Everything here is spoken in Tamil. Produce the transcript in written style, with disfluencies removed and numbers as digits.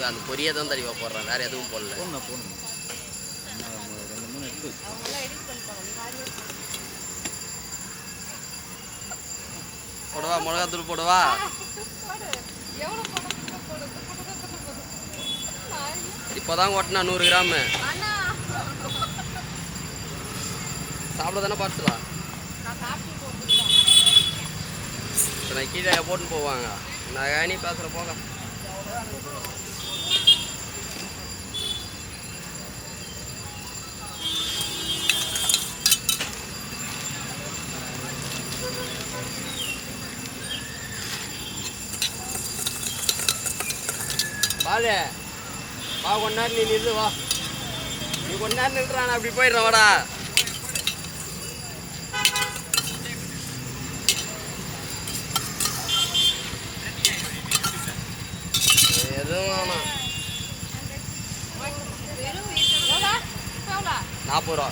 அந்த பொரியை தான் தடிவா போடுறேன், வேற எதுவும் போடல. போடணும் 2-3 எடுத்து போடவா, மிளகாத்தூள் போடவா? இப்போதான் ஓட்டினா 100 கிராமு சாப்பிட தானே பார்த்துலாம். இப்போ நான் கீழே போட்டுன்னு போவாங்க, நான் கனி பேசுகிற போக. பாரு வா, கொஞ்ச நேரம் நீ நில்லு, வா நீ கொஞ்ச நேரம் நில்றான், அப்படி போயிடுறேன் வாடா. எதுவும் வேணாம். 40 ரூபா.